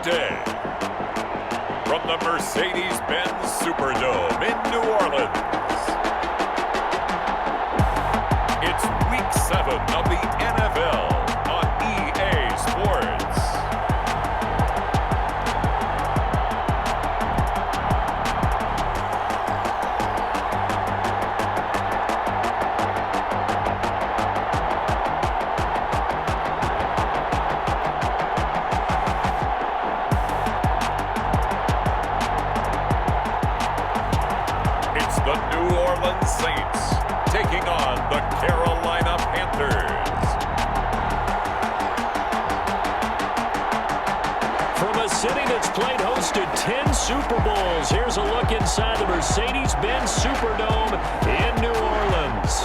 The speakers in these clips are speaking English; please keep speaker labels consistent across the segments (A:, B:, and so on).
A: Sunday, from the Mercedes-Benz Superdome in New Orleans, it's Week 7 of the NFL on EA Sports. The New Orleans Saints taking on the Carolina Panthers.
B: From a city that's played host to 10 Super Bowls, here's a look inside the Mercedes-Benz Superdome in New Orleans.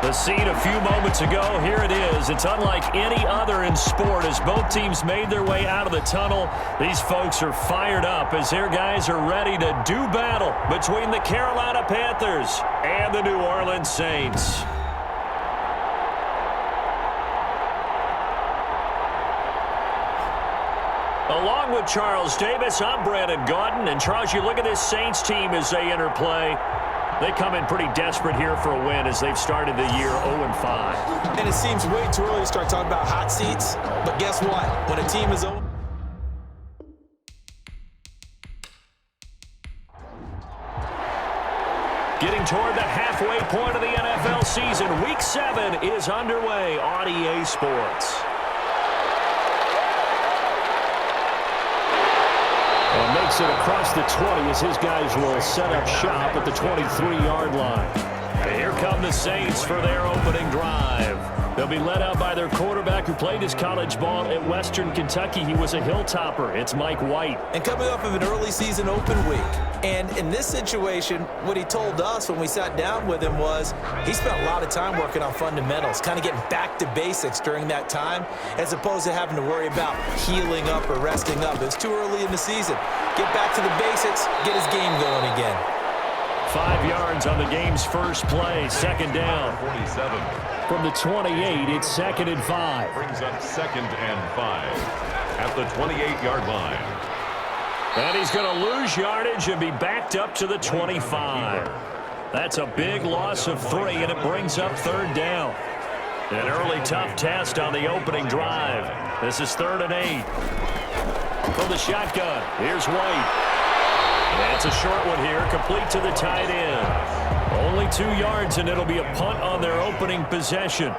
B: The scene a few moments ago, here it is. It's unlike any other in sport as both teams made their way out of the tunnel. These folks are fired up as their guys are ready to do battle between the Carolina Panthers and the New Orleans Saints. Along with Charles Davis, I'm Brandon Gaudin. And Charles, you look at this Saints team as they interplay. They come in pretty desperate here for a win as they've started the year 0-5.
C: And it seems way too early to start talking about hot seats. But guess what? When a team is 0.
B: Getting toward the halfway point of the NFL season, Week 7 is underway on EA Sports. And makes it across the 20 as his guys will set up shop at the 23-yard line. And here come the Saints for their opening drive. They'll be led out by their quarterback who played his college ball at Western Kentucky. He was a Hilltopper. It's Mike White.
C: And coming off of an early season open week. And in this situation, what he told us when we sat down with him was he spent a lot of time working on fundamentals, kind of getting back to basics during that time, as opposed to having to worry about healing up or resting up. It's too early in the season. Get back to the basics, get his game going again.
B: 5 yards on the game's first play, second down.
A: 47.
B: From the 28, it's 2nd and 5.
A: Brings up 2nd and 5 at the 28-yard line.
B: And he's going to lose yardage and be backed up to the 25. That's a big loss of 3, and it brings up 3rd down. An early tough test on the opening drive. This is 3rd and 8. From the shotgun, here's White. And it's a short one here, complete to the tight end. Only 2 yards, and it'll be a punt on their opening possession.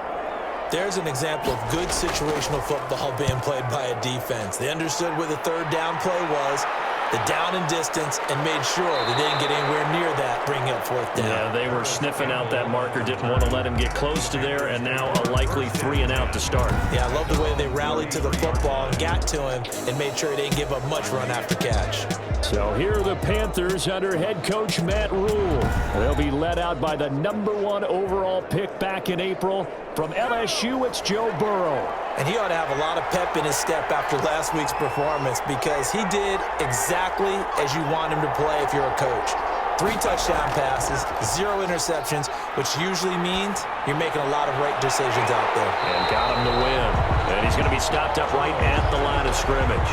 C: There's an example of good situational football being played by a defense. They understood where the 3rd down play was, the down and distance, and made sure they didn't get anywhere near that, bringing up 4th down.
B: Yeah, they were sniffing out that marker, didn't want to let him get close to there, and now a likely 3 and out to start.
C: Yeah, I love the way they rallied to the football and got to him and made sure he didn't give up much run after catch.
B: So here are the Panthers under head coach Matt Rule. They'll be led out by the #1 overall pick back in April. From LSU, it's Joe Burrow.
C: And he ought to have a lot of pep in his step after last week's performance because he did exactly as you want him to play if you're a coach. 3 touchdown passes, 0 interceptions, which usually means you're making a lot of right decisions out there.
B: And got him to win. And he's going to be stopped up right at the line of scrimmage.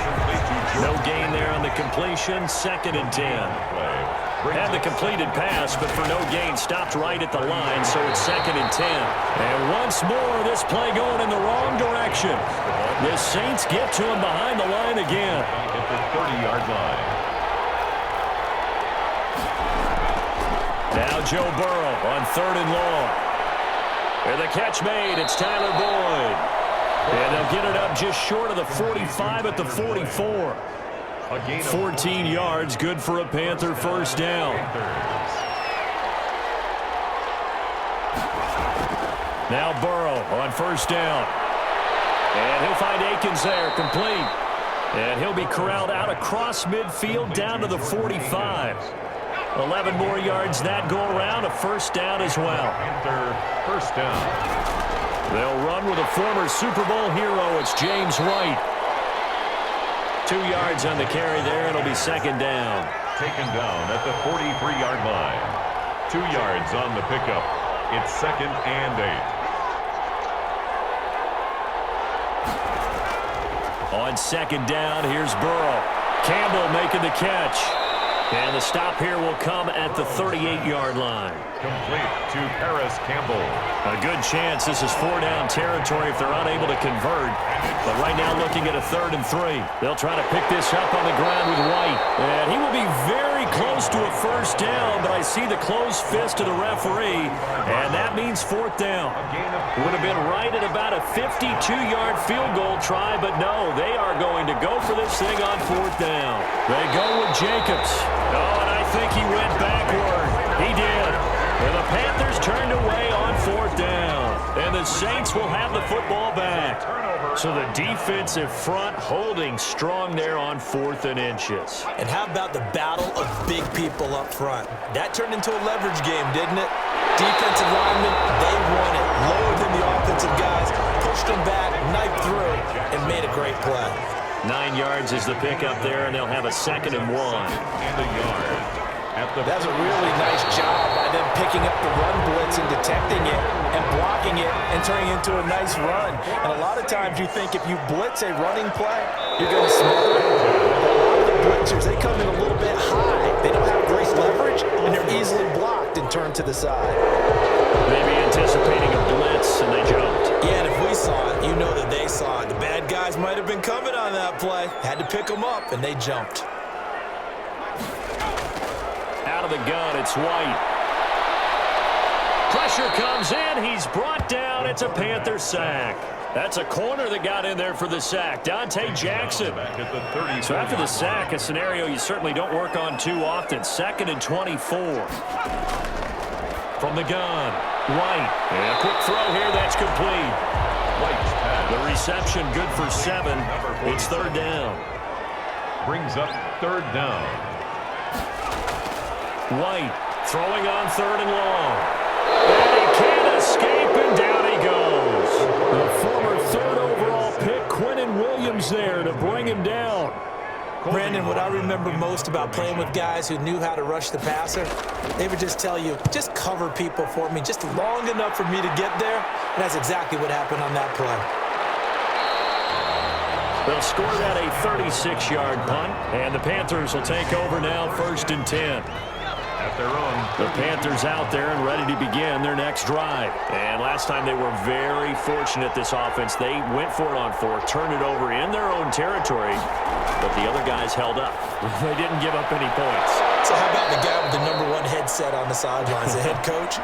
B: No gain there on the completion, 2nd and 10. Had the completed pass, but for no gain, stopped right at the line, so it's 2nd and 10. And once more, this play going in the wrong direction. The Saints get to him behind the line again.
A: At the 30-yard line.
B: Now Joe Burrow on 3rd and long. And the catch made, it's Tyler Boyd. And they'll get it up just short of the 45 at the 44. 14 yards, good for a Panther 1st down. Now Burrow on 1st down. And he'll find Akins there, complete. And he'll be corralled out across midfield down to the 45. 11 more yards that go around, a 1st down as well.
A: Panther 1st down.
B: They'll run with a former Super Bowl hero. It's James White. 2 yards on the carry there. It'll be 2nd down.
A: Taken down at the 43-yard line. 2 yards on the pickup. It's 2nd and 8.
B: On 2nd down, here's Burrow. Campbell making the catch. And the stop here will come at the 38-yard line.
A: Complete to Paris Campbell.
B: A good chance this is 4-down territory if they're unable to convert. But right now looking at a 3rd and 3. They'll try to pick this up on the ground with White. And he will be very close to a 1st down, but I see the closed fist of the referee. And that means 4th down. Would have been right at about a 52-yard field goal try, but no, they are going to go for this thing on 4th down. They go with Jacobs. Oh, and I think he went backward. He did. And the Panthers turned away on 4th down. And the Saints will have the football back. So the defensive front holding strong there on 4th and inches.
C: And how about the battle of big people up front? That turned into a leverage game, didn't it? Defensive linemen, they won it. Lower than the offensive guys, pushed them back, knifed through, and made a great play.
B: 9 yards is the pickup there, and they'll have a 2nd and 1.
A: And a yard.
C: That's a really nice job by them picking up the run blitz and detecting it and blocking it and turning it into a nice run. And a lot of times you think if you blitz a running play, you're going to smother it. But a lot of the blitzers, they come in a little bit high. They don't have great leverage, and they're easily blocked and turned to the side.
B: Maybe anticipating a blitz, and they jumped.
C: Yeah, and if we saw it, you know that they saw it. The bad guys might have been coming on that play. Had to pick them up, and they jumped.
B: Out of the gun, it's White. Pressure comes in. He's brought down. It's a Panther sack. That's a corner that got in there for the sack. Dante Jackson. So after the sack, a scenario you certainly don't work on too often. 2nd and 24. From the gun, White. And a quick throw here. That's complete. The reception good for 7. It's 3rd down.
A: Brings up 3rd down.
B: White throwing on 3rd and long. And he can't escape, and down he goes. The former 3rd overall pick, Quinnen Williams, there to bring him down.
C: Brandon, what I remember most about playing with guys who knew how to rush the passer, they would just tell you, just cover people for me, just long enough for me to get there. And that's exactly what happened on that play.
B: They'll score that a 36-yard punt, and the Panthers will take over now 1st and 10.
A: At their own.
B: The Panthers out there and ready to begin their next drive. And last time they were very fortunate, this offense. They went for it on 4, turned it over in their own territory, but the other guys held up. They didn't give up any points.
C: So how about the guy with the #1 headset on the sidelines, the head coach?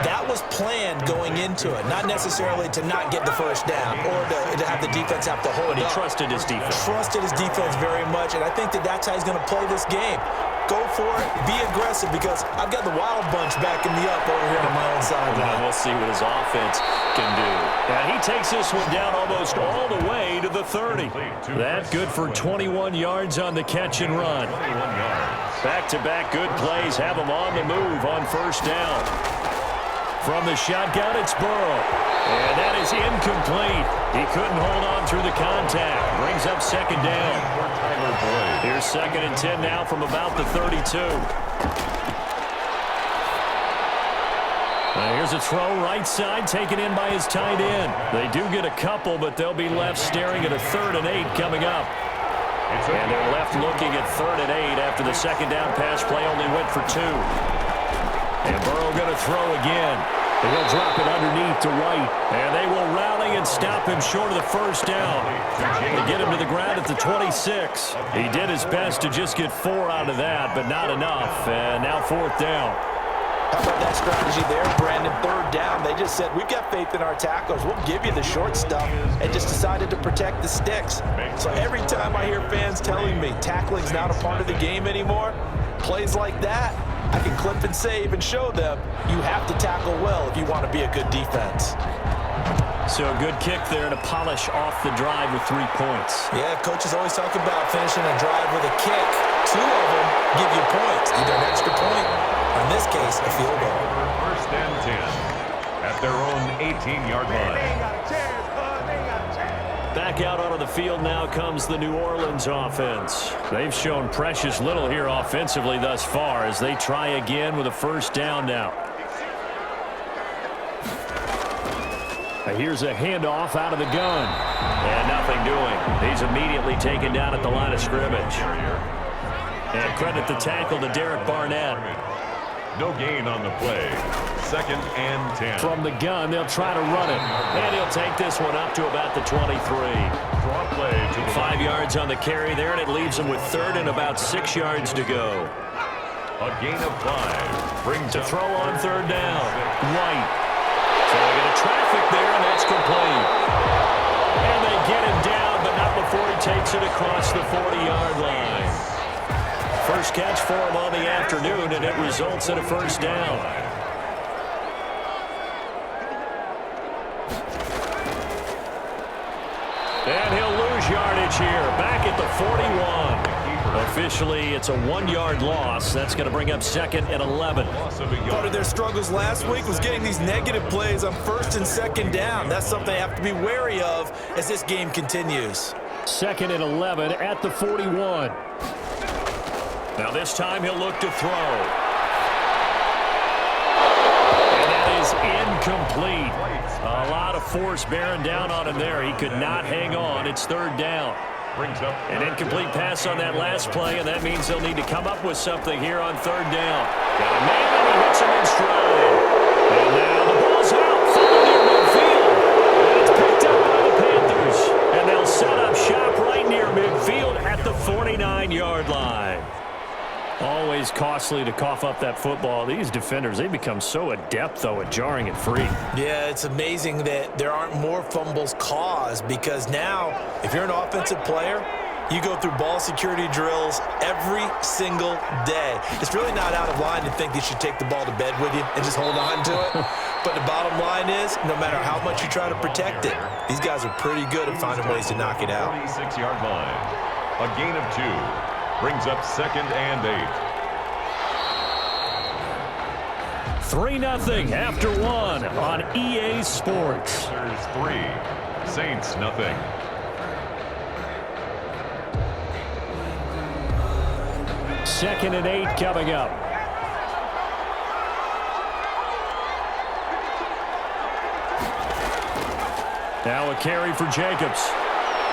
C: That was planned going into it, not necessarily to not get the 1st down or to have the defense have to hold
B: But he
C: up.
B: trusted his defense.
C: Trusted his defense very much, and I think that that's how he's going to play this game. Go for it, be aggressive, because I've got the wild bunch backing me up over here on my own sideline.
B: We'll see what his offense can do. And he takes this one down almost all the way to the 30. That good for 21 yards on the catch and run.
A: 21 yards.
B: Back-to-back good plays have him on the move on 1st down. From the shotgun, it's Burrow. And that is incomplete. He couldn't hold on through the contact. Brings up 2nd down. Here's 2nd and 10 now from about the 32. Here's a throw right side taken in by his tight end. They do get a couple, but they'll be left staring at a 3rd and 8 coming up. And they're left looking at 3rd and 8 after the 2nd down pass play only went for 2. And Burrow going to throw again. And he'll drop it underneath to White. And they will rally and stop him short of the 1st down. They get him to the ground at the 26. He did his best to just get 4 out of that, but not enough. And now 4th down.
C: How about that strategy there, Brandon? 3rd down, they just said, we've got faith in our tacklers. We'll give you the short stuff, and just decided to protect the sticks. So every time I hear fans telling me tackling's not a part of the game anymore, plays like that, I can clip and save and show them you have to tackle well if you want to be a good defense.
B: So a good kick there to polish off the drive with 3 points.
C: Yeah, coaches always talk about finishing a drive with a kick. 2 of them give you points, either an extra point, or in this case, a field goal.
A: 1st and 10 at their own 18-yard line.
B: Back out onto the field now comes the New Orleans offense. They've shown precious little here offensively thus far as they try again with a 1st down now. Here's a handoff out of the gun. And nothing doing. He's immediately taken down at the line of scrimmage. And credit the tackle to Derek Barnett.
A: No gain on the play. 2nd and 10.
B: From the gun, they'll try to run it. And he'll take this one up to about the 23.
A: Draw play to the
B: 5 yards on the carry there, and it leaves him with 3rd and about 6 yards to go.
A: A gain of 5. Brings
B: To
A: up
B: throw on 3rd down. White. So they get a traffic there, and that's complete. And they get him down, but not before he takes it across the 40-yard line. First catch for him on the afternoon, and it results in a 1st down. And he'll lose yardage here, back at the 41. Officially, it's a 1-yard loss. That's going to bring up 2nd and 11.
C: Part of their struggles last week was getting these negative plays on 1st and 2nd down. That's something they have to be wary of as this game continues.
B: 2nd and 11 at the 41. Now this time he'll look to throw. And that is incomplete. A lot of force bearing down on him there. He could not hang on. It's 3rd down.
A: Brings up
B: An incomplete pass on that last play, and that means they'll need to come up with something here on 3rd down. Got a man, and he hits him in stride. And now the ball's out, falling near midfield. And it's picked up by the Panthers. And they'll set up shop right near midfield at the 49-yard line. Always costly to cough up that football. These defenders, they become so adept, though, at jarring it free.
C: Yeah, it's amazing that there aren't more fumbles caused because now, if you're an offensive player, you go through ball security drills every single day. It's really not out of line to think you should take the ball to bed with you and just hold on to it. But the bottom line is, no matter how much you try to protect it, these guys are pretty good at finding ways to knock it out.
A: 46-yard line. A gain of 2. Brings up 2nd and 8.
B: 3-0 after 1 on EA Sports.
A: Panthers 3. Saints nothing.
B: Second and 8 coming up. Now a carry for Jacobs.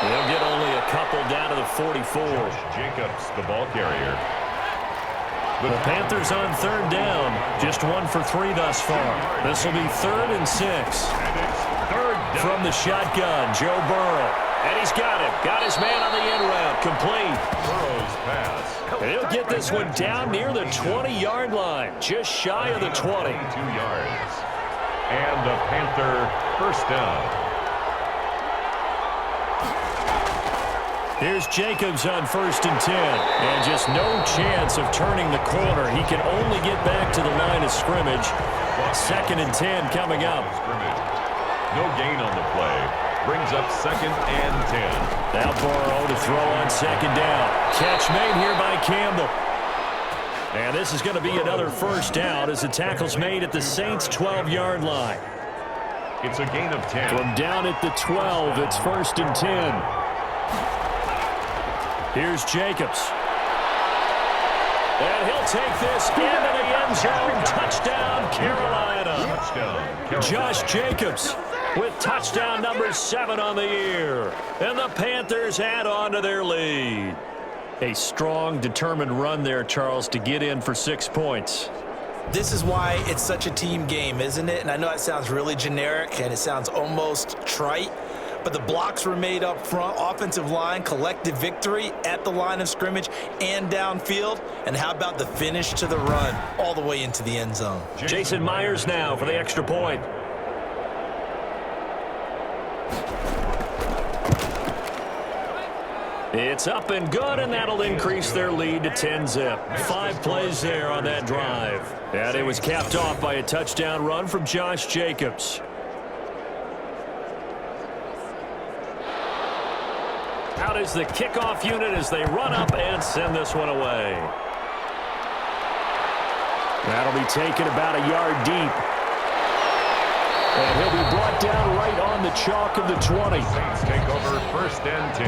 B: They'll get only a couple down to the 44.
A: Jacobs, the ball carrier.
B: The Panthers on 3rd down. Just 1 for 3 thus far. This will be 3rd and 6.
A: And it's 3rd down.
B: From the shotgun, Joe Burrow. And he's got him. Got his man on the end route. Complete.
A: Burrow's pass.
B: And he'll get this one down near the 20-yard line. Just shy of the 20.
A: 22 yards. And the Panther 1st down.
B: Here's Jacobs on 1st and 10. And just no chance of turning the corner. He can only get back to the line of scrimmage. 2nd and 10 coming up.
A: No gain on the play. Brings up 2nd and 10.
B: Now Burrow to throw on 2nd down. Catch made here by Campbell. And this is going to be another 1st down as the tackle's made at the Saints' 12-yard line.
A: It's a gain of 10.
B: From down at the 12, it's 1st and 10. Here's Jacobs. And he'll take this into the end zone. Touchdown, Carolina.
A: Touchdown.
B: Josh Jacobs with touchdown number 7 on the year. And the Panthers add on to their lead. A strong, determined run there, Charles, to get in for 6 points.
C: This is why it's such a team game, isn't it? And I know it sounds really generic and it sounds almost trite, but the blocks were made up front, offensive line, collective victory at the line of scrimmage and downfield. And how about the finish to the run all the way into the end zone?
B: Jason Myers now for the extra point. It's up and good, and that'll increase their lead to 10-zip. 5 plays there on that drive. And it was capped off by a touchdown run from Josh Jacobs. Out is the kickoff unit as they run up and send this one away. That'll be taken about a yard deep. And he'll be brought down right on the chalk of the 20.
A: Saints take over 1st and 10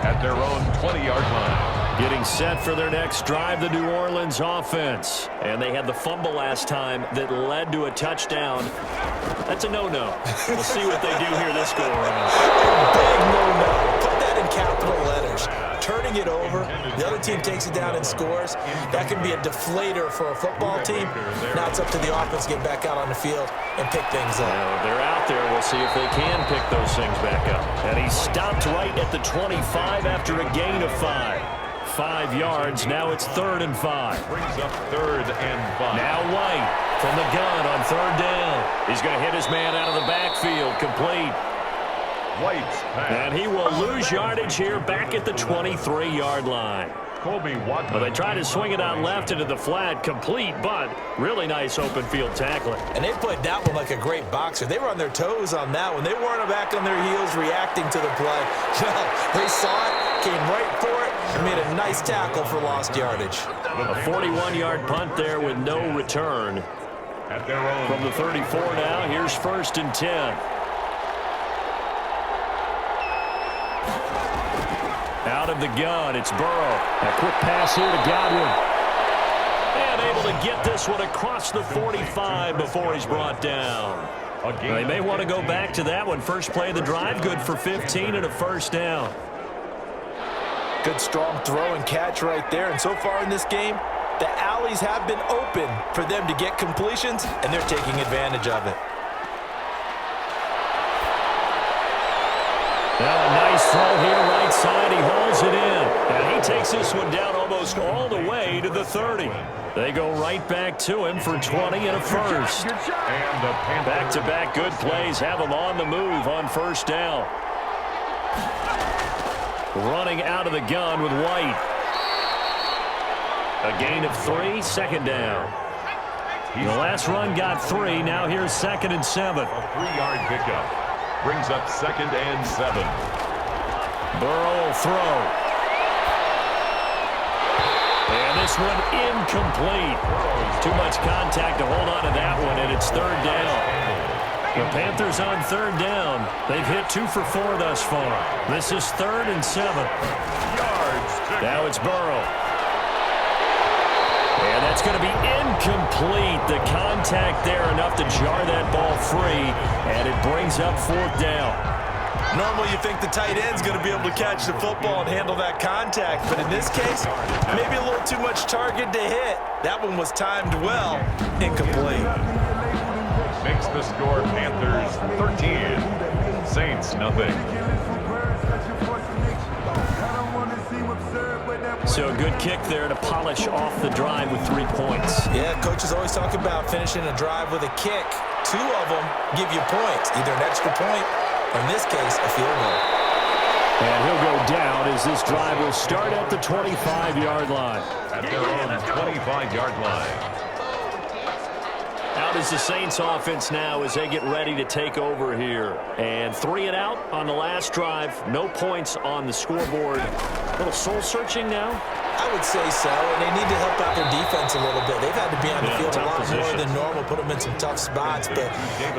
A: at their own 20-yard line.
B: Getting set for their next drive, the New Orleans offense. And they had the fumble last time that led to a touchdown. That's a no-no. We'll see what they do here this go-around.
C: Big no-no. Put that in capital letters. Turning it over, the other team takes it down and scores. That can be a deflator for a football team. Now it's up to the offense to get back out on the field and pick things up.
B: Now, they're out there. We'll see if they can pick those things back up. And he stopped right at the 25 after a gain of 5. 5 yards. Now it's 3rd and 5.
A: Brings up 3rd and 5.
B: Now White from the gun on 3rd down. He's going to hit his man out of the backfield. Complete.
A: White's pass.
B: And he will lose yardage here back at the 23-yard line.
A: Colby Watson.
B: Well, they try to swing it out left into the flat. Complete, but really nice open field tackling.
C: And they played that one like a great boxer. They were on their toes on that one. They weren't back on their heels reacting to the play. No, they saw it, came right for it, and made a nice tackle for lost yardage.
B: A 41-yard punt there with no return.
A: At their own.
B: From the 34 now, here's 1st and 10. Out of the gun, it's Burrow. A quick pass here to Godwin. And able to get this one across the 45 before he's brought down. They may want to go back to that one. First play of the drive, good for 15 and a 1st down.
C: Good strong throw and catch right there. And so far in this game, the alleys have been open for them to get completions, and they're taking advantage of it.
B: Now a nice throw here, right side. He hauls it in. And he takes this one down almost all the way to the 30. They go right back to him for 20 and a 1st. Back-to-back good plays have him on the move on 1st down. Running out of the gun with White. A gain of 3, 2nd down. The last run got 3. Now here's 2nd and 7.
A: A 3-yard pickup. Brings up 2nd and 7.
B: Burrow will throw. And this one incomplete. Too much contact to hold on to that one, and it's 3rd down. The Panthers on 3rd down. They've hit 2 for 4 thus far. This is 3rd and 7. Now it's Burrow. And that's going to be incomplete. The contact there enough to jar that ball free, and it brings up 4th down.
C: Normally you think the tight end's going to be able to catch the football and handle that contact, but in this case, maybe a little too much target to hit. That one was timed well. Incomplete.
A: Makes the score Panthers 13. Saints nothing.
B: So a good kick there to polish off the drive with 3 points.
C: Yeah, coaches always talk about finishing a drive with a kick. 2 of them give you points, either an extra point or, in this case, a field goal.
B: And he'll go down as this drive will start at the 25-yard line.
A: At their own 25-yard line.
B: Out is the Saints offense now as they get ready to take over here. And 3 and out on the last drive. No points on the scoreboard. A little soul-searching now?
C: I would say so, and they need to help out their defense a little bit. They've had to be on the field a lot more than normal, put them in some tough spots. But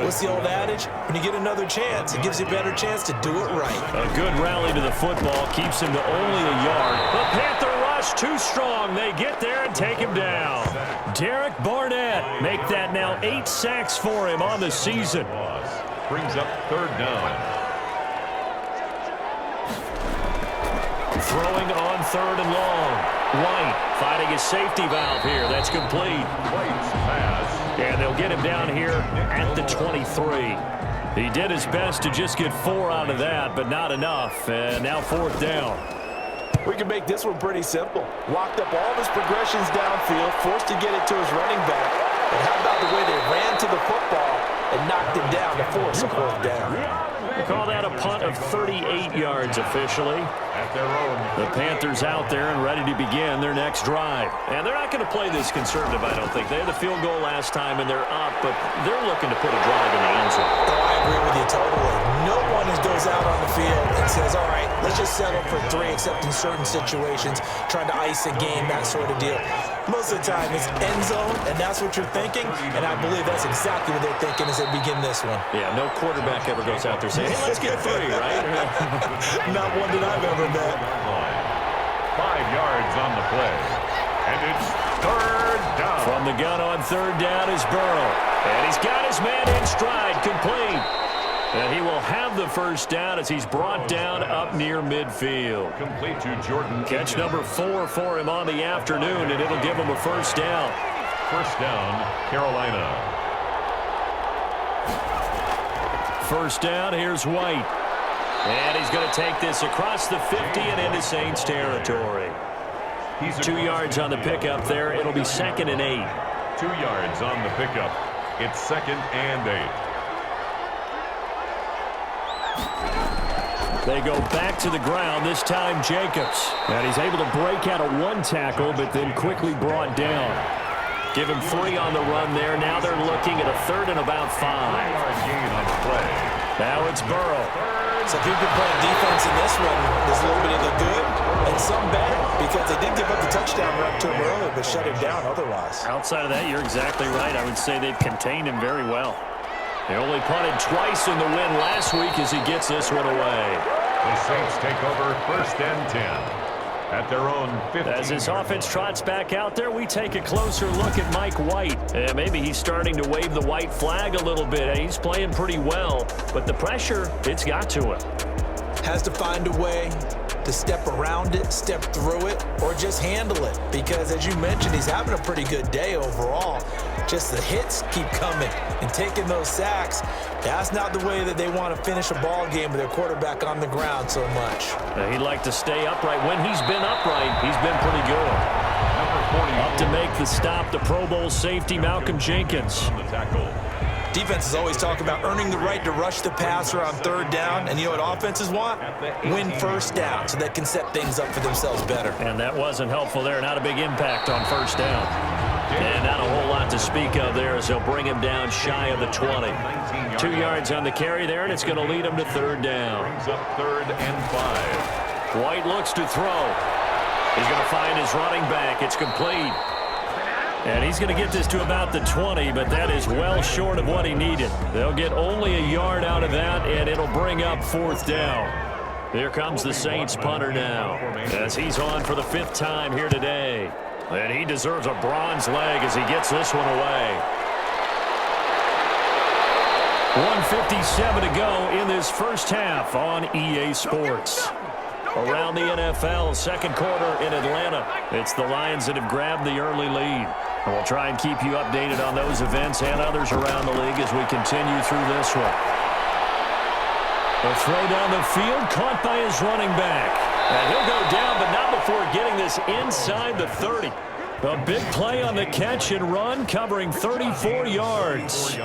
C: what's the old adage? When you get another chance, it gives you a better chance to do it right.
B: A good rally to the football keeps him to only a yard. The Panther rush too strong. They get there and take him down. Derek Barnett make that now 8 sacks for him on the season.
A: Brings up 3rd down.
B: Throwing on 3rd and long. White finding his safety valve here. That's complete.
A: White's pass.
B: And they'll get him down here at the 23. He did his best to just get 4 out of that, but not enough. And now 4th down.
C: We can make this one pretty simple. Walked up all of his progressions downfield, forced to get it to his running back. But how about the way they ran to the football and knocked him down to force a 4th down?
B: We call that a punt of 38 yards officially.
A: At their own.
B: The Panthers out there and ready to begin their next drive. And they're not going to play this conservative, I don't think. They had the field goal last time, and they're up, but they're looking to put a drive in the end zone.
C: Oh, I agree with you totally. No one goes out on the field and says, all right, let's just settle for 3, except in certain situations, trying to ice a game, that sort of deal. Most of the time, it's end zone, and that's what you're thinking, and I believe that's exactly what they're thinking as they begin this one.
B: Yeah, no quarterback ever goes out there saying, hey, let's get 3, right?
C: Not one that I've ever met.
A: 5 yards on the play. And it's third down.
B: From the gun on third down is Burrow. And he's got his man in stride, complete. And he will have the first down as he's brought down up near midfield.
A: Complete to Jordan.
B: Catch number 4 for him on the afternoon, and it'll give him a first down.
A: First down, Carolina.
B: First down, here's White. And he's going to take this across the 50 and into Saints territory. 2 yards on the pickup there. It'll be 2nd and 8.
A: 2 yards on the pickup. It's 2nd and 8.
B: They go back to the ground, this time Jacobs. And he's able to break out of 1 tackle, but then quickly brought down. Give him 3 on the run there. Now they're looking at a 3rd and about 5.
A: 3-yard gain on the play.
B: Now it's Burrow.
C: So if you've been playing defense in this one, there's a little bit of the good and some bad, because they did give up the touchdown run to him early, but shut him down otherwise.
B: Outside of that, you're exactly right. I would say they've contained him very well. They only punted twice in the win last week as he gets this one away.
A: The Saints take over 1st and 10 at their own 15.
B: As his offense trots back out there, we take a closer look at Mike White. Maybe he's starting to wave the white flag a little bit. He's playing pretty well, but the pressure, it's got to him.
C: Has to find a way to step around it, step through it, or just handle it. Because as you mentioned, he's having a pretty good day overall. Just the hits keep coming and taking those sacks. That's not the way that they want to finish a ball game with their quarterback on the ground so much.
B: He'd like to stay upright. When he's been upright, he's been pretty good. Up to make the stop, the Pro Bowl safety, Malcolm Jenkins.
A: The tackle.
C: Defenses always talk about earning the right to rush the passer on 3rd down. And you know what offenses want? Win 1st down so they can set things up for themselves better.
B: And that wasn't helpful there. Not a big impact on 1st down. And not a whole lot to speak of there as they'll bring him down shy of the 20. 2 yards on the carry there, and it's going to lead him to 3rd down.
A: Brings up 3rd and 5.
B: White looks to throw. He's going to find his running back. It's complete. And he's going to get this to about the 20, but that is well short of what he needed. They'll get only a yard out of that, and it'll bring up 4th down. Here comes the Saints punter now, as he's on for the 5th time here today. And he deserves a bronze leg as he gets this one away. 1:57 to go in this first half on EA Sports. Around the NFL, 2nd quarter in Atlanta. It's the Lions that have grabbed the early lead. And we'll try and keep you updated on those events and others around the league as we continue through this one. A throw down the field, caught by his running back. And he'll go down, but not before getting this inside the 30. A big play on the catch and run, covering 34 yards.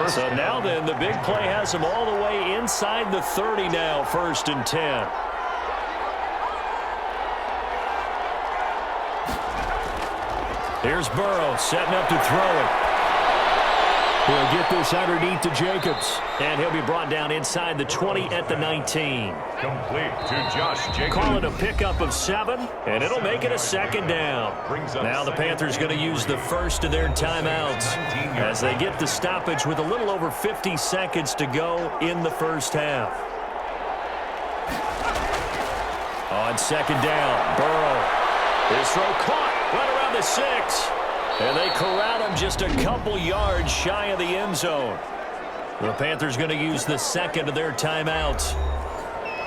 B: So now then, the big play has him all the way inside the 30 now, 1st and 10. Here's Burrow setting up to throw it. He'll get this underneath to Jacobs. And he'll be brought down inside the 20 at the 19.
A: Complete to Josh Jacobs.
B: Call it a pickup of 7, and it'll make it a 2nd down. Now the Panthers going to use the first of their timeouts as they get the stoppage with a little over 50 seconds to go in the first half. On 2nd down, Burrow. His throw caught right around the 6. And they corral him just a couple yards shy of the end zone. The Panthers going to use the 2nd of their timeouts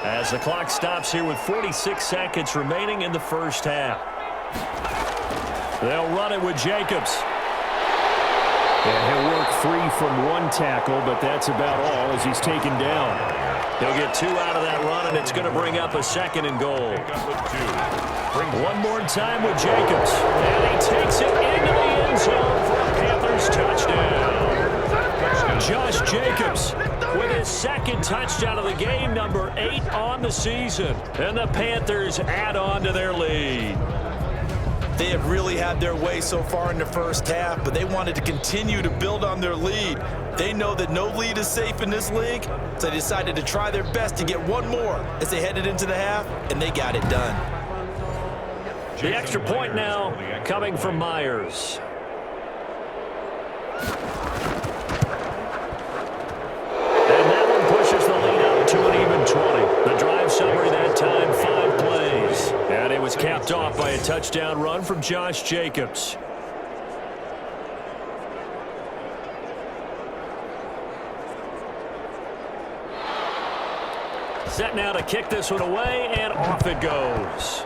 B: as the clock stops here with 46 seconds remaining in the first half. They'll run it with Jacobs. And he'll work free from 1 tackle, but that's about all as he's taken down. He'll get 2 out of that run, and it's going to bring up a 2nd and goal. One more time with Jacobs. And he takes it into the end zone for a Panthers touchdown. Josh Jacobs with his 2nd touchdown of the game, number 8 on the season. And the Panthers add on to their lead.
C: They have really had their way so far in the first half, but they wanted to continue to build on their lead. They know that no lead is safe in this league, so they decided to try their best to get one more as they headed into the half, and they got it done.
B: The extra point now coming from Myers. And that one pushes the lead up to an even 20. The drive summary that time, 5 plays. And touchdown run from Josh Jacobs. Set now to kick this one away, and off it goes.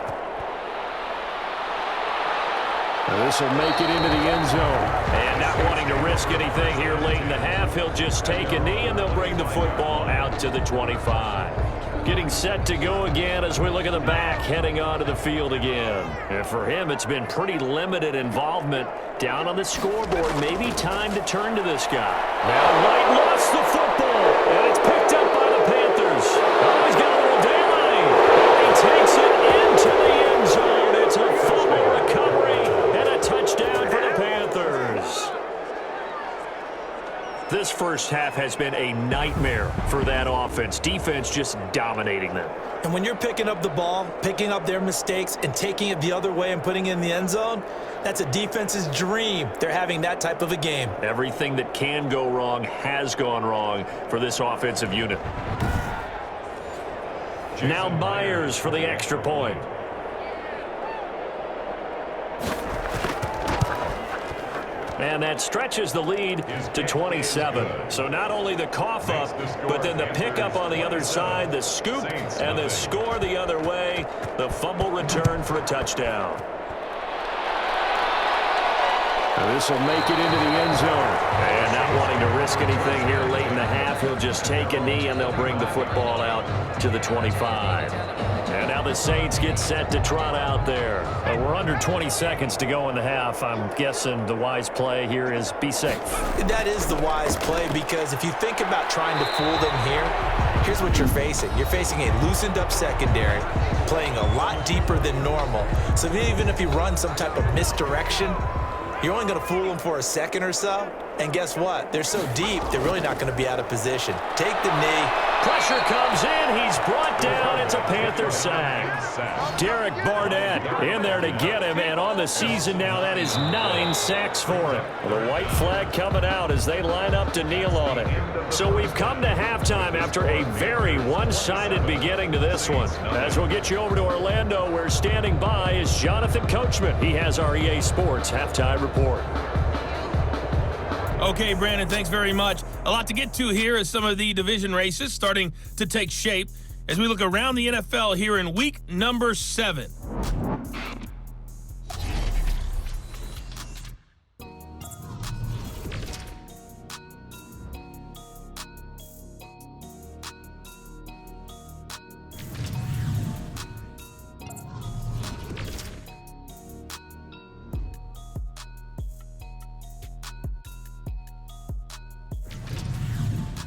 B: This will make it into the end zone. And not wanting to risk anything here late in the half, he'll just take a knee, and they'll bring the football out to the 25. Getting set to go again as we look at the back, heading onto the field again. And for him, it's been pretty limited involvement. Down on the scoreboard, maybe time to turn to this guy. Now White lost the football, and it's picked up by the Panthers. Oh, he's got a little daylight. He takes it into the end zone. It's a fumble recovery and a touchdown for the Panthers. This first half has been a nightmare for that offense. Defense just dominating them.
C: And when you're picking up the ball, picking up their mistakes, and taking it the other way and putting it in the end zone, that's a defense's dream. They're having that type of a game.
B: Everything that can go wrong has gone wrong for this offensive unit. Now Myers for the extra point. And that stretches the lead to 27. So not only the cough up, but then the pickup on the other side, the scoop, and the score the other way. The fumble return for a touchdown. And this will make it into the end zone. And not wanting to risk anything here late in the half, he'll just take a knee, and they'll bring the football out to the 25. And now the Saints get set to trot out there. We're under 20 seconds to go in the half. I'm guessing the wise play here is be safe.
C: That is the wise play, because if you think about trying to fool them here, here's what you're facing. You're facing a loosened up secondary, playing a lot deeper than normal. So even if you run some type of misdirection, you're only going to fool them for a second or so. And guess what? They're so deep, they're really not going to be out of position. Take the knee.
B: Pressure comes in. He's brought down. It's a Panther sack. Derek Barnett in there to get him. And on the season now, that is 9 sacks for him. The white flag coming out as they line up to kneel on it. So we've come to halftime after a very one-sided beginning to this one. As we'll get you over to Orlando, where standing by is Jonathan Coachman. He has our EA Sports halftime report.
D: Okay, Brandon, thanks very much. A lot to get to here as some of the division races starting to take shape as we look around the NFL here in week number 7.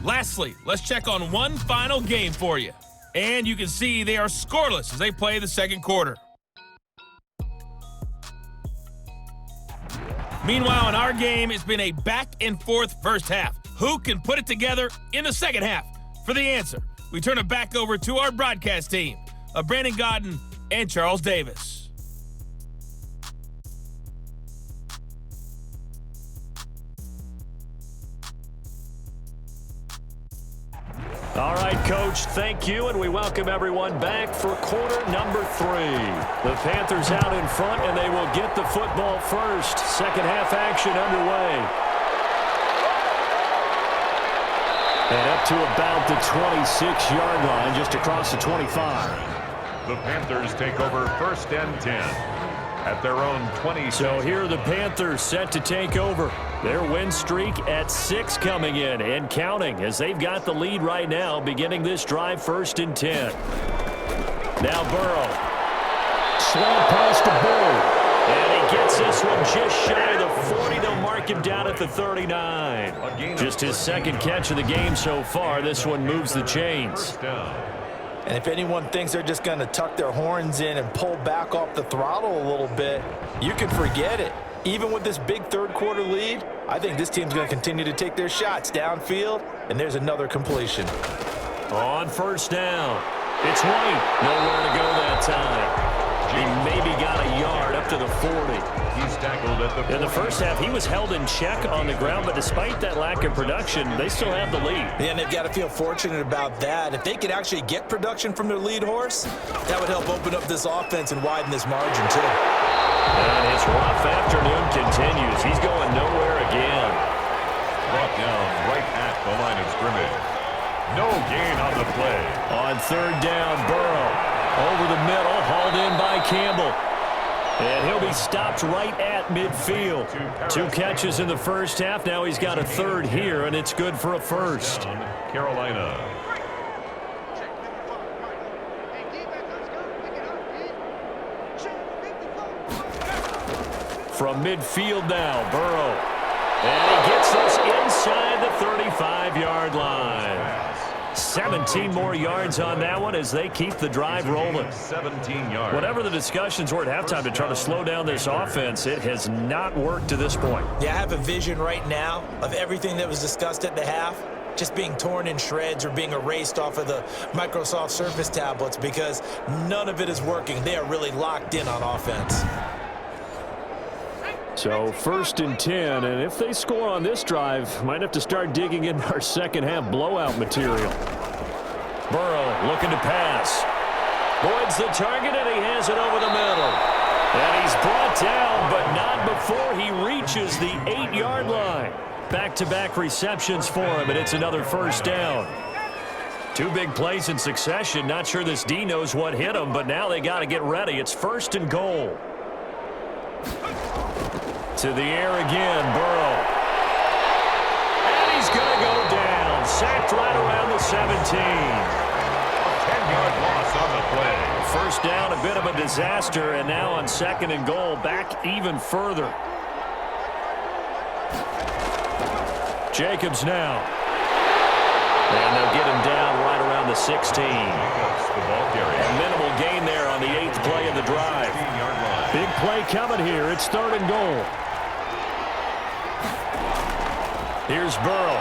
D: Lastly, let's check on one final game for you. And you can see they are scoreless as they play the second quarter. Meanwhile, in our game, it's been a back-and-forth first half. Who can put it together in the second half? For the answer, we turn it back over to our broadcast team of Brandon Godden and Charles Davis.
B: All right, Coach, thank you, and we welcome everyone back for quarter number 3. The Panthers out in front, and they will get the football first. Second half action underway. And up to about the 26-yard line, just across the 25.
A: The Panthers take over first and 10 at their own 20.
B: So here are the Panthers set to take over. Their win streak at 6 coming in and counting as they've got the lead right now, beginning this drive first and 10. Now Burrow. Slant pass to Bull. And he gets this one just shy of the 40. They'll mark him down at the 39. Just his second catch of the game so far. This one moves the chains.
C: And if anyone thinks they're just going to tuck their horns in and pull back off the throttle a little bit, you can forget it. Even with this big third quarter lead, I think this team's going to continue to take their shots downfield, and there's another completion.
B: On first down, it's White. Nowhere to go that time. He maybe got a yard up to the 40.
A: He's tackled at the 40.
B: In the first half, he was held in check on the ground, but despite that lack of production, they still have the lead.
C: Yeah, and they've got to feel fortunate about that. If they could actually get production from their lead horse, that would help open up this offense and widen this margin, too.
B: And his rough afternoon continues. He's going nowhere again.
A: Brought down right at the line of scrimmage. No gain on the play.
B: On third down, Burrow over the middle, hauled in by Campbell. And he'll be stopped right at midfield. 2 catches in the first half. Now he's got a third here, and it's good for a first.
A: Carolina.
B: From midfield now, Burrow. And he gets this inside the 35-yard line. 17 more yards on that one as they keep the drive rolling.
A: 17 yards.
B: Whatever the discussions were at halftime to try to slow down this offense, it has not worked to this point.
C: Yeah, I have a vision right now of everything that was discussed at the half just being torn in shreds or being erased off of the Microsoft Surface tablets because none of it is working. They are really locked in on offense.
B: So 1st and 10, and if they score on this drive, might have to start digging in our second half blowout material. Burrow looking to pass. Boyd's the target, and he has it over the middle. And he's brought down, but not before he reaches the 8-yard line. Back-to-back receptions for him, and it's another first down. 2 big plays in succession. Not sure this D knows what hit him, but now they got to get ready. It's 1st and goal. To the air again, Burrow. And he's going to go down. Sacked right around the 17.
A: 10-yard loss on the play.
B: First down, a bit of a disaster, and now on 2nd and goal, back even further. Jacobs now. And they'll get him down right around the 16.
A: The ball carrier.
B: And minimal gain there on the 8th play of the drive.
A: 15-yard line.
B: Big play coming here. It's 3rd and goal. Here's Burrow.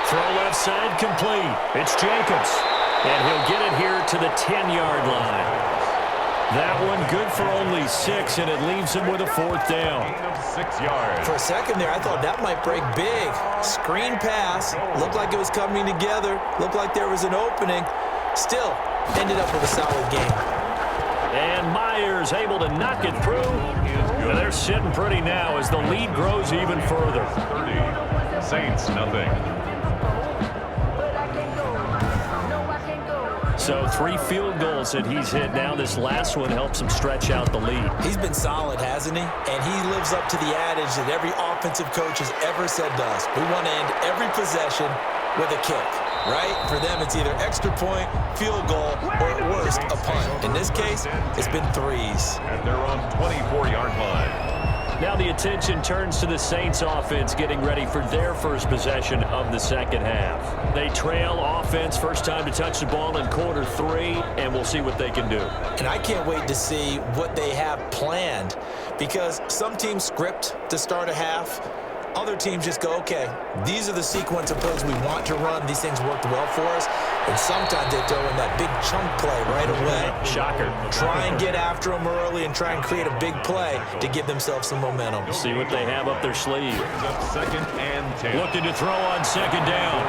B: Throw left side complete. It's Jacobs. And he'll get it here to the 10-yard line. That one good for only 6, and it leaves him with a 4th down.
A: Gain of 6 yards.
C: For a second there, I thought that might break big. Screen pass. Looked like it was coming together. Looked like there was an opening. Still, ended up with a solid game.
B: And Myers able to knock it through. And they're sitting pretty now as the lead grows even further.
A: 30. Saints, nothing.
B: So 3 field goals that he's hit now. This last one helps him stretch out the lead.
C: He's been solid, hasn't he? And he lives up to the adage that every offensive coach has ever said to us. We want to end every possession with a kick, right? For them, it's either extra point, field goal, or at worst, a punt. In this case, it's been 3s.
A: And they're on 24-yard line.
B: Now the attention turns to the Saints offense getting ready for their first possession of the second half. They trail offense, first time to touch the ball in quarter 3, and we'll see what they can do.
C: And I can't wait to see what they have planned because some teams script to start a half. Other teams just go, okay, these are the sequence of plays we want to run. These things worked well for us. And sometimes they throw in that big chunk play right away.
B: Shocker.
C: Try and get after them early and try and create a big play to give themselves some momentum.
B: See what they have up their sleeve.
A: Brings up 2nd and 10.
B: Looking to throw on 2nd down.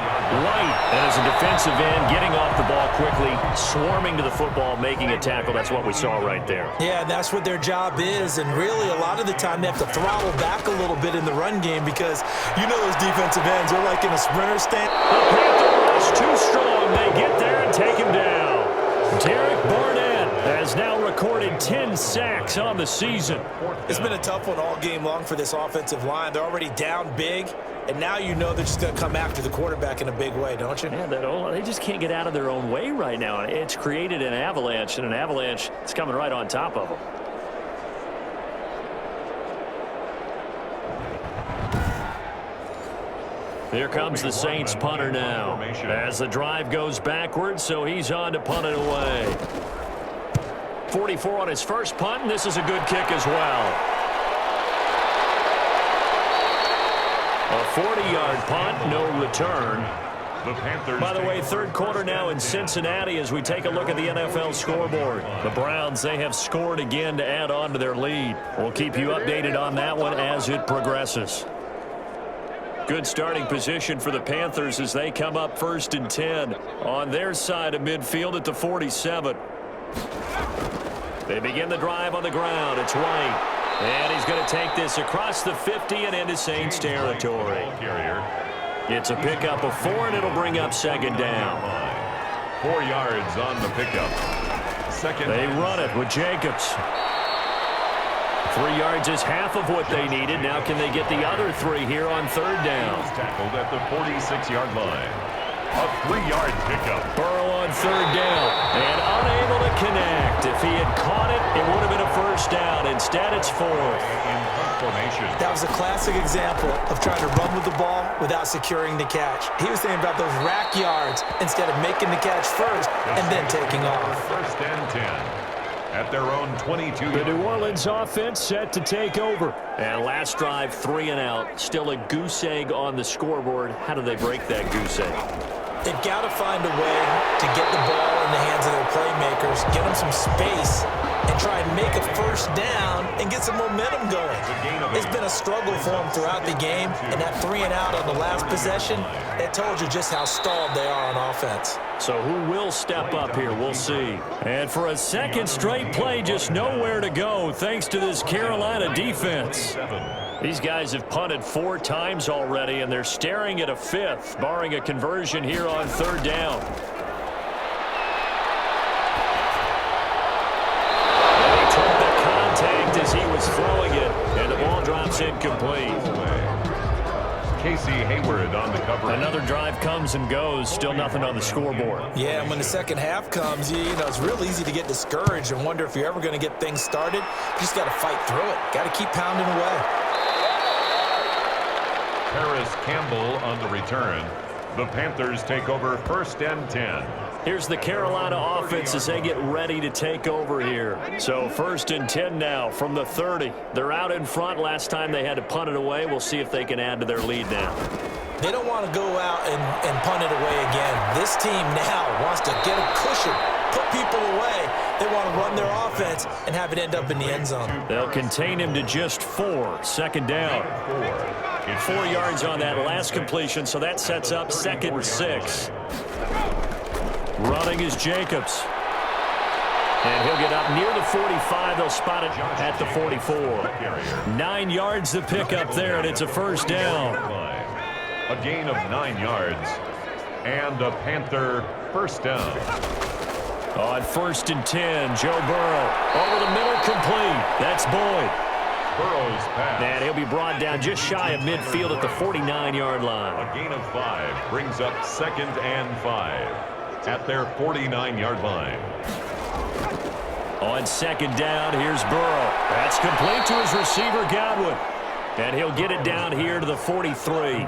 B: Light, and as a defensive end, getting off the ball quickly, swarming to the football, making a tackle. That's what we saw right there.
C: Yeah, that's what their job is. And really, a lot of the time, they have to throttle back a little bit in the run game because you know those defensive ends are like in a sprinter stand.
B: The Panther rush too strong. They get there and take him down. Derek Barnett has now recorded 10 sacks on the season.
C: It's been a tough one all game long for this offensive line. They're already down big, and now you know they're just going to come after the quarterback in a big way, don't you?
B: Yeah, they just can't get out of their own way right now. It's created an avalanche, and an avalanche is coming right on top of them. Here comes the Saints punter now as the drive goes backwards, so he's on to punt it away. 44 on his first punt, and this is a good kick as well. A 40-yard punt, no return.
A: The Panthers.
B: By the way, 3rd quarter now in Cincinnati as we take a look at the NFL scoreboard. The Browns, they have scored again to add on to their lead. We'll keep you updated on that one as it progresses. Good starting position for the Panthers as they come up 1st and 10 on their side of midfield at the 47. They begin the drive on the ground. It's White. And he's going to take this across the 50 and into Saints territory. It's a pickup of 4, and it'll bring up second down.
A: 4 yards on the pickup.
B: They run it with Jacobs. 3 yards is half of what they needed. Now can they get the other 3 here on third down?
A: Tackled at the 46-yard line. A 3-yard pickup.
B: Burrow on third down and unable to connect. If he had caught it, it would have been a first down. Instead, it's 4th.
C: That was a classic example of trying to run with the ball without securing the catch. He was thinking about those rack yards instead of making the catch first and then taking off.
A: First and 10 at their own 22.
B: The New Orleans offense set to take over. And last drive, 3 and out. Still a goose egg on the scoreboard. How do they break that goose egg?
C: They've got to find a way to get the ball in the hands of their playmakers, get them some space, and try and make a first down and get some momentum going. It's been a struggle for them throughout the game, and that 3 and out on the last possession, it told you just how stalled they are on offense.
B: So who will step up here? We'll see. And for a second straight play, just nowhere to go thanks to this Carolina defense. These guys have punted 4 times already, and they're staring at a 5th, barring a conversion here on third down. And he took the contact as he was throwing it, and the ball drops incomplete.
A: Casey Hayward on the cover.
B: Another drive comes and goes, still nothing on the scoreboard.
C: Yeah, and when the second half comes, you know, it's real easy to get discouraged and wonder if you're ever going to get things started. You just got to fight through it. Got to keep pounding away.
A: Paris Campbell on the return. The Panthers take over first and 10.
B: Here's the Carolina offense as they get ready to take over here. So first and 10 now from the 30. They're out in front. Last time they had to punt it away. We'll see if they can add to their lead now.
C: They don't want to go out and punt it away again. This team now wants to get a cushion, put people away. They want to run their offense and have it end up in the end zone.
B: They'll contain him to just 4. Second down. 4 yards on that last completion, so that sets up second and 6. Running is Jacobs. And he'll get up near the 45. They'll spot it at the 44. 9 yards to pick up there, and it's a first down.
A: A gain of 9 yards. And a Panther first down.
B: On first and 10, Joe Burrow. Over the middle, complete. That's Boyd.
A: Burrow's pass.
B: And he'll be brought down just shy of midfield at the 49-yard line.
A: A gain of 5 brings up second and 5 at their 49-yard line.
B: On second down, here's Burrow. That's complete to his receiver, Godwin. And he'll get it down here to the 43.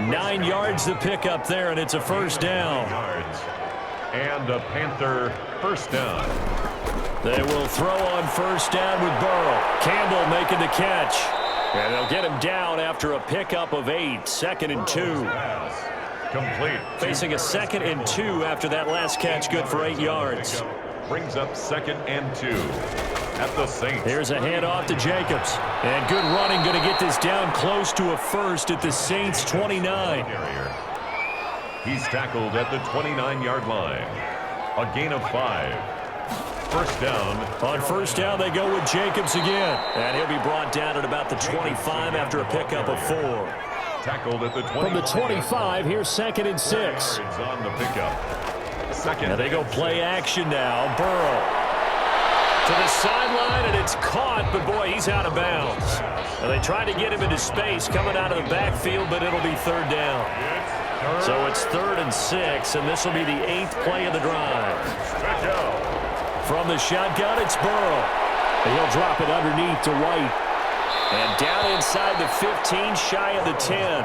B: 9 yards to pick up there, and it's a first down.
A: And a Panther first down.
B: They will throw on first down with Burrow. Campbell making the catch. And they'll get him down after a pickup of 8. Second and 2.
A: Complete.
B: Facing a second and 2 after that last catch, good for 8 yards.
A: Brings up second and 2 at the Saints.
B: Here's a handoff to Jacobs. And good running, going to get this down close to a first at the Saints 29.
A: He's tackled at the 29-yard line. A gain of 5. First down.
B: On first down, they go with Jacobs again. And he'll be brought down at about the 25 after a pickup of 4.
A: Tackled at the 20.
B: From the 25, here's second and 6.
A: On the pickup. Second.
B: And they go play action now. Burrow to the sideline, and it's caught, but boy, he's out of bounds. And they tried to get him into space coming out of the backfield, but it'll be third down. So it's third and 6, and this will be the 8th play of the drive. From the shotgun, it's Burrow. And he'll drop it underneath to White. And down inside the 15, shy of the 10.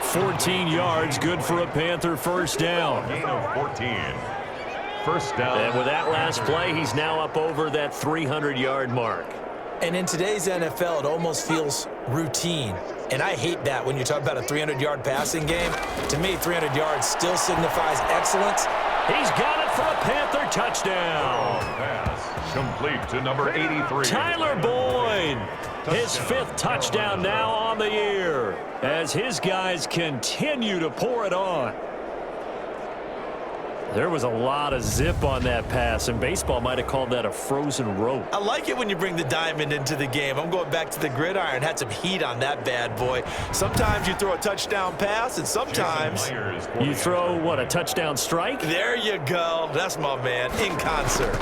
B: 14 yards, good for a Panther first down.
A: Gain of 14. First down.
B: And with that last play, he's now up over that 300-yard mark.
C: And in today's NFL, it almost feels routine. And I hate that when you talk about a 300-yard passing game. To me, 300 yards still signifies excellence.
B: He's got it for a Panther touchdown.
A: Pass complete to number 83.
B: Tyler Boyd. His 5th touchdown now on the year as his guys continue to pour it on. There was a lot of zip on that pass, and baseball might have called that a frozen rope.
C: I like it when you bring the diamond into the game. I'm going back to the gridiron. Had some heat on that bad boy. Sometimes you throw a touchdown pass, and sometimes
B: you throw, what, a touchdown strike?
C: There you go. That's my man, in concert.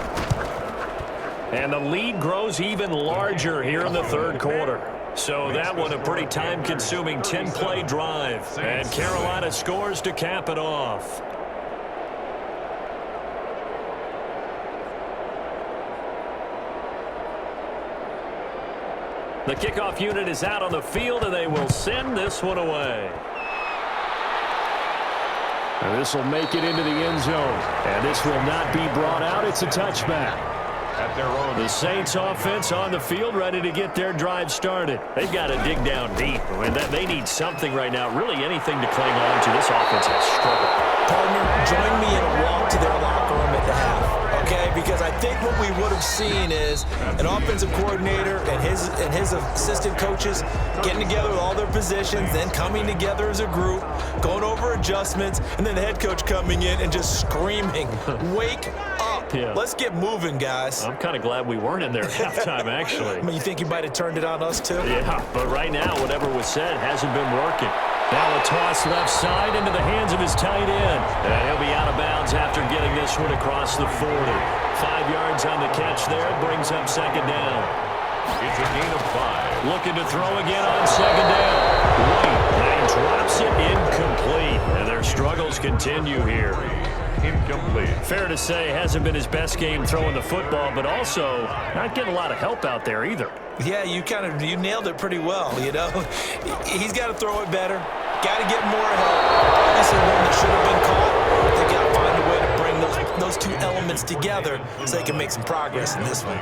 B: And the lead grows even larger here in the third quarter. So that one a pretty time-consuming 10-play drive. And Carolina scores to cap it off. The kickoff unit is out on the field, and they will send this one away. And this will make it into the end zone. And this will not be brought out. It's a touchback.
A: At their own.
B: The Saints offense on the field ready to get their drive started. They've got to dig down deep. I mean, they need something right now, really anything to cling on to. This offense has struggled.
C: Partner, join me in a walk to their locker room at the half, okay? Because I think what we would have seen is an offensive coordinator and his assistant coaches getting together with all their positions, then coming together as a group, going over adjustments, and then the head coach coming in and just screaming, "Wake up.
B: Yeah.
C: Let's get moving, guys."
B: I'm kind of glad we weren't in there at halftime, actually.
C: I mean, you think you might have turned it on us, too?
B: Yeah, but right now, whatever was said hasn't been working. Now a toss left side into the hands of his tight end. And he'll be out of bounds after getting this one across the 40. 5 yards on the catch there, brings up second down.
A: It's a gain of 5.
B: Looking to throw again on second down. White, and drops it incomplete. And their struggles continue here.
A: Incomplete.
B: Fair to say, hasn't been his best game throwing the football, but also not getting a lot of help out there either.
C: Yeah, you nailed it pretty well, you know. He's got to throw it better. Got to get more help. Obviously, one that should have been caught. They got to find a way to bring those two elements together so they can make some progress in this one.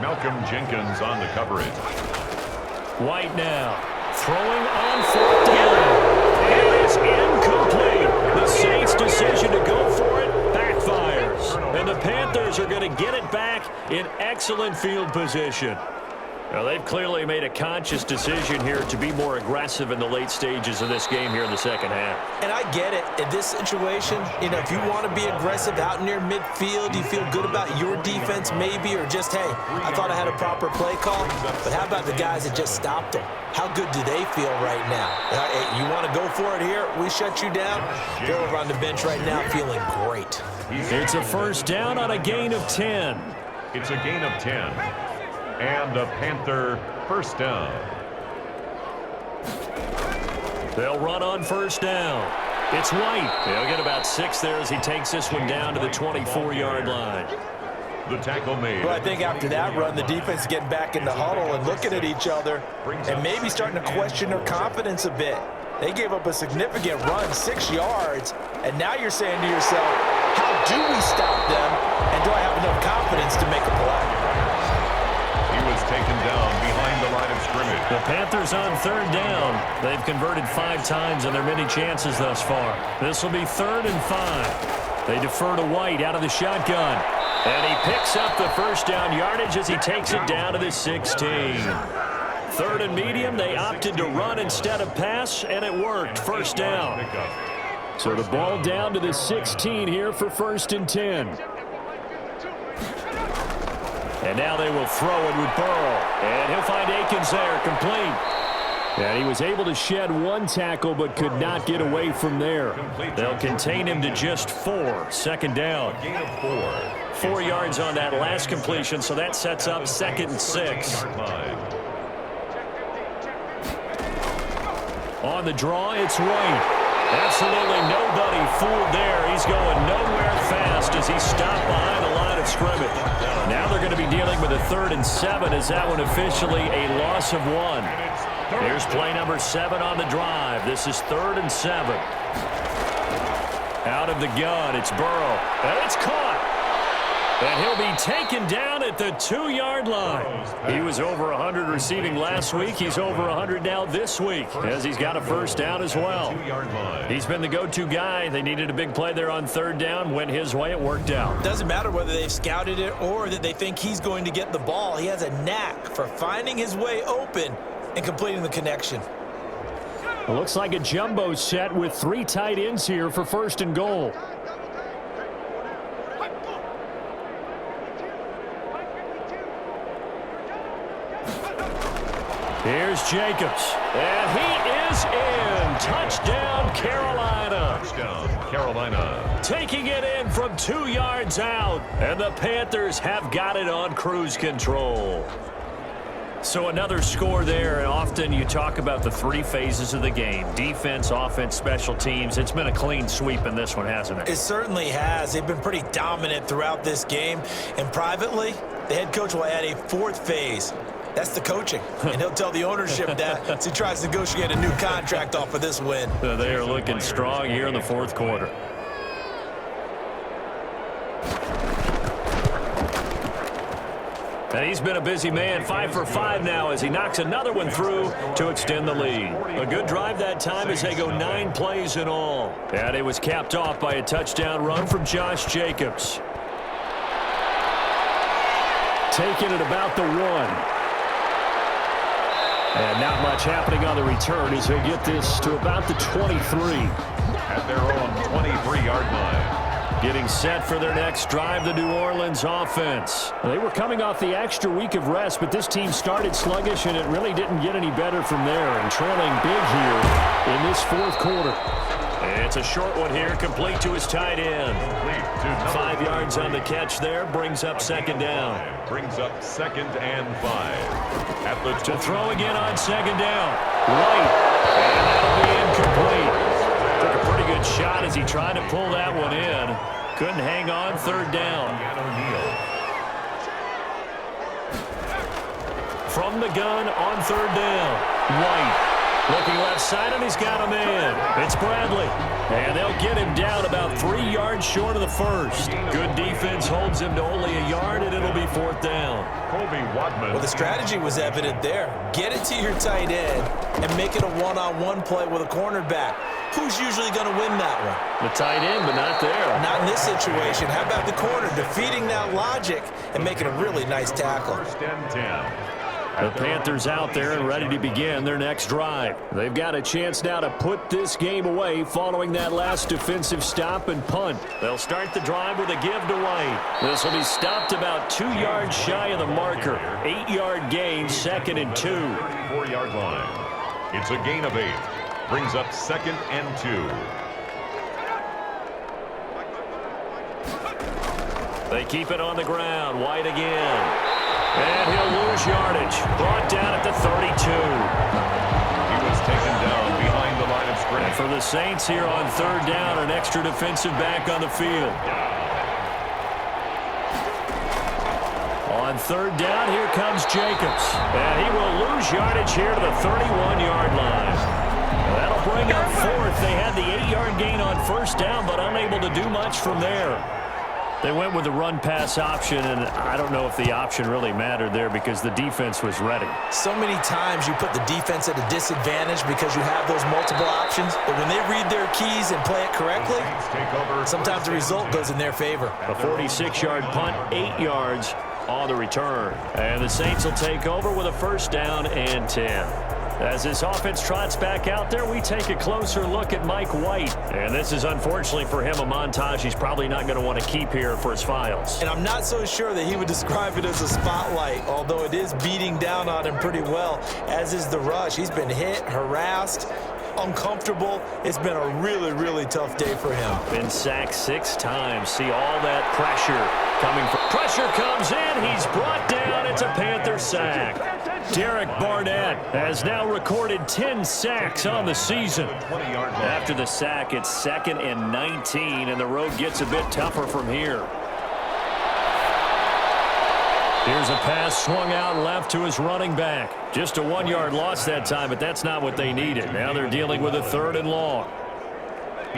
A: Malcolm Jenkins on the coverage.
B: White now, throwing on fourth down. It is incomplete. The Saints' decision to go for it backfires. And the Panthers are going to get it back in excellent field position. Now, they've clearly made a conscious decision here to be more aggressive in the late stages of this game here in the second half.
C: And I get it. In this situation, you know, if you want to be aggressive out near midfield, you feel good about your defense maybe, or just, hey, I thought I had a proper play call. But how about the guys that just stopped them? How good do they feel right now? Hey, you want to go for it here? We shut you down? They're over on the bench right now feeling great.
B: It's a first down on a gain of 10.
A: It's a gain of 10. And a Panther first down.
B: They'll run on first down. It's White. They'll get about 6 there as he takes this one down to the 24-yard line.
A: The tackle made.
C: Well, I think after that run, the defense is getting back in the huddle and looking at each other and maybe starting to question their confidence a bit. They gave up a significant run, 6 yards, and now you're saying to yourself, how do we stop them, and do I have enough confidence to make a play?
A: Was taken down behind the line of scrimmage.
B: The Panthers on third down. They've converted 5 times on their many chances thus far. This will be 3rd and 5. They defer to White out of the shotgun. And he picks up the first down yardage as he takes it down to the 16. 3rd and medium. They opted to run instead of pass, and it worked. First down. So the ball down to the 16 here for 1st and 10. And now they will throw it with Burrow. And he'll find Akins there, complete. And he was able to shed 1 tackle but could not get away from there. They'll contain him to just 4. Second down. 4 yards on that last completion, so that sets up 2nd and 6. On the draw, it's White. Absolutely nobody fooled there. He's going nowhere fast as he's stopped behind the line of scrimmage. Now they're going to be dealing with a 3rd and 7 as that one officially a loss of 1. Here's play number 7 on the drive. This is 3rd and 7. Out of the gun, it's Burrow. And it's caught. And he'll be taken down at the 2-yard line. He was over 100 receiving last week. He's over 100 now this week as he's got a first down as well. He's been the go-to guy. They needed a big play there on 3rd down. Went his way. It worked out.
C: Doesn't matter whether they've scouted it or that they think he's going to get the ball. He has a knack for finding his way open and completing the connection.
B: It looks like a jumbo set with 3 tight ends here for 1st and goal. Here's Jacobs. And he is in. Touchdown, Carolina.
A: Touchdown, Carolina.
B: Taking it in from 2 yards out. And the Panthers have got it on cruise control. So another score there, and often you talk about the 3 phases of the game. Defense, offense, special teams. It's been a clean sweep in this one, hasn't it?
C: It certainly has. They've been pretty dominant throughout this game. And privately, the head coach will add a 4th phase. That's the coaching. And he'll tell the ownership that as he tries to negotiate a new contract off of this win.
B: They are looking strong here in the 4th quarter. And he's been a busy man, 5 for 5 now as he knocks another one through to extend the lead. A good drive that time as they go 9 plays in all. And it was capped off by a touchdown run from Josh Jacobs. Taking it about the 1. And not much happening on the return as they get this to about the 23.
A: At their own 23-yard line.
B: Getting set for their next drive, the New Orleans offense. They were coming off the extra week of rest, but this team started sluggish, and it really didn't get any better from there. And trailing big here in this 4th quarter. It's a short one here, complete to his tight end. 5 yards on the catch there, brings up 2nd down.
A: Brings up 2nd and 5. At the
B: to throw again on 2nd down. Right. And that'll be incomplete. Took a pretty good shot as he tried to pull that one in. Couldn't hang on, 3rd down. From the gun on 3rd down. White. Looking left side, and he's got a man. It's Bradley. And they'll get him down about 3 yards short of the 1st. Good defense holds him to only a yard, and it'll be 4th down.
C: Well, the strategy was evident there. Get it to your tight end and make it a one-on-one play with a cornerback. Who's usually going to win that one?
B: The tight end, but not there.
C: Not in this situation. How about the corner defeating that logic and making a really nice tackle?
A: 1st and 10.
B: The Panthers out there and ready to begin their next drive. They've got a chance now to put this game away following that last defensive stop and punt. They'll start the drive with a give to White. This will be stopped about 2 yards shy of the marker. 8-yard gain, 2nd and 2.
A: 34-yard line. It's a gain of 8. Brings up 2nd and
B: 2. They keep it on the ground. White again. And he'll lose yardage. Brought down at the 32.
A: He was taken down behind the line of scrimmage.
B: And for the Saints here on 3rd down, an extra defensive back on the field. On 3rd down, here comes Jacobs. And he will lose yardage here to the 31-yard line. That'll bring up 4th. They had the 8-yard gain on 1st down, but unable to do much from there. They went with the run-pass option, and I don't know if the option really mattered there because the defense was ready.
C: So many times you put the defense at a disadvantage because you have those multiple options, but when they read their keys and play it correctly, sometimes the result goes in their favor.
B: A 46-yard punt, 8 yards on the return. And the Saints will take over with a 1st down and 10. As this offense trots back out there, we take a closer look at Mike White. And this is, unfortunately for him, a montage he's probably not going to want to keep here for his files.
C: And I'm not so sure that he would describe it as a spotlight, although it is beating down on him pretty well, as is the rush. He's been hit, harassed, uncomfortable. It's been a really, really tough day for him.
B: Been sacked 6 times. See all that pressure coming from. Pressure comes in. He's brought down. It's a Panther sack. Derek Barnett has now recorded 10 sacks on the season. After the sack, it's 2nd and 19, and the road gets a bit tougher from here. Here's a pass swung out left to his running back. Just a 1-yard loss that time, but that's not what they needed. Now they're dealing with a 3rd and long.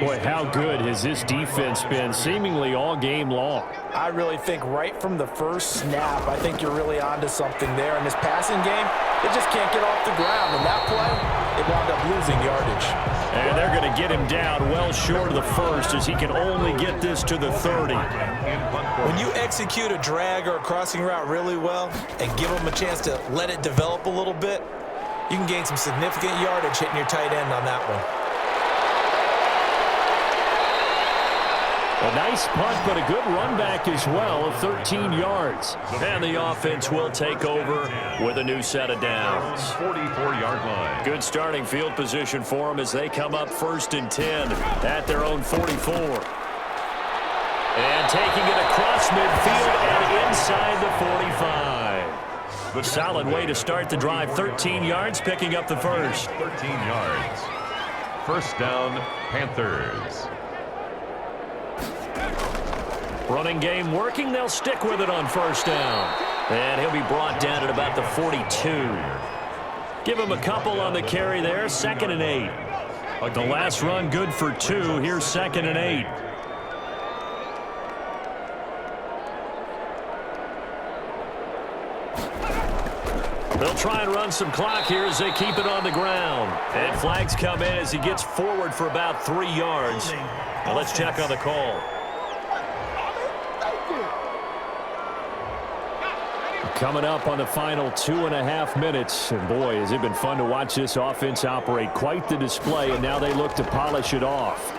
B: Boy, how good has this defense been seemingly all game long?
C: I really think right from the first snap, I think you're really onto something there. In this passing game, it just can't get off the ground. And that play, it wound up losing yardage.
B: And they're going to get him down well short of the 1st as he can only get this to the 30.
C: When you execute a drag or a crossing route really well and give them a chance to let it develop a little bit, you can gain some significant yardage hitting your tight end on that one.
B: A nice punt, but a good run back as well of 13 yards. And the offense will take over with a new set of downs.
A: 44-yard line.
B: Good starting field position for them as they come up 1st and 10 at their own 44. And taking it across midfield and inside the 45. Solid way to start the drive. 13 yards, picking up the first.
A: 13 yards. First down, Panthers.
B: Running game working. They'll stick with it on first down. And he'll be brought down at about the 42. Give him a couple on the carry there. 2nd and 8. The last run good for 2. Here's 2nd and 8. They'll try and run some clock here as they keep it on the ground. And flags come in as he gets forward for about 3 yards. Now let's check on the call. Coming up on the final 2.5 minutes. And boy, has it been fun to watch this offense operate. Quite the display, and now they look to polish it off.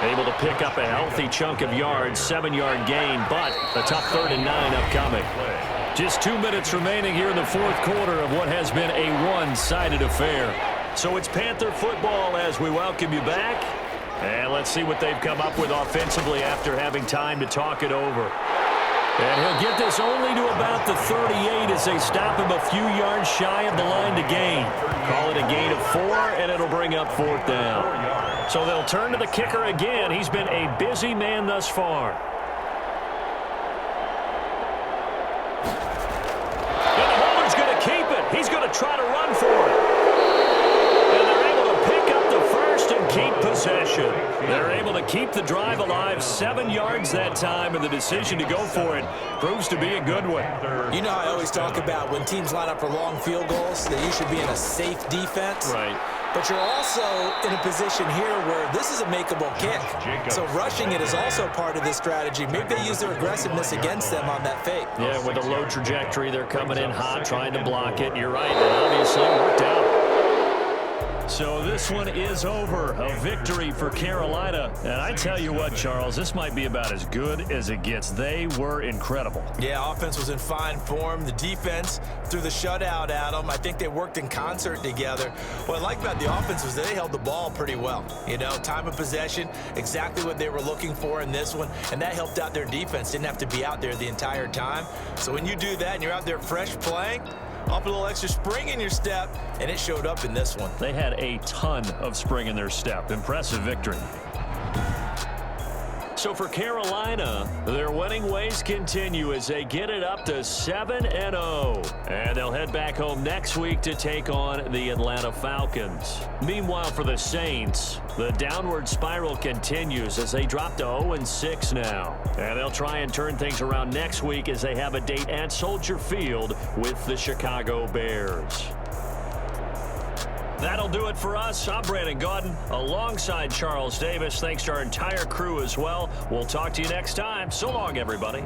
B: Able to pick up a healthy chunk of yards, 7-yard gain, but a tough 3rd and 9 upcoming. Just 2 minutes remaining here in the 4th quarter of what has been a one-sided affair. So it's Panther football as we welcome you back. And let's see what they've come up with offensively after having time to talk it over. And he'll get this only to about the 38 as they stop him a few yards shy of the line to gain. Call it a gain of 4, and it'll bring up 4th down. So they'll turn to the kicker again. He's been a busy man thus far. And the holder's going to keep it. He's going to try to run for it. And they're able to pick up the first and keep possession. They're able to keep the drive alive, 7 yards that time, and the decision to go for it proves to be a good one.
C: You know, I always talk about when teams line up for long field goals, that you should be in a safe defense.
B: Right.
C: But you're also in a position here where this is a makeable kick. So rushing it is also part of this strategy. Maybe they use their aggressiveness against them on that fake.
B: Yeah, with a low trajectory, they're coming in hot, trying to block it. You're right, it obviously worked out. So this one is over. A victory for Carolina. And I tell you what, Charles, this might be about as good as it gets. They were incredible.
C: Yeah, offense was in fine form. The defense threw the shutout at them. I think they worked in concert together. What I like about the offense was they held the ball pretty well. You know, time of possession, exactly what they were looking for in this one. And that helped out their defense. Didn't have to be out there the entire time. So when you do that and you're out there fresh playing, up a little extra spring in your step, and it showed up in this one.
B: They had a ton of spring in their step. Impressive victory. So for Carolina, their winning ways continue as they get it up to 7-0. And they'll head back home next week to take on the Atlanta Falcons. Meanwhile, for the Saints, the downward spiral continues as they drop to 0-6 now. And they'll try and turn things around next week as they have a date at Soldier Field with the Chicago Bears. That'll do it for us. I'm Brandon Gaudin alongside Charles Davis. Thanks to our entire crew as well. We'll talk to you next time. So long, everybody.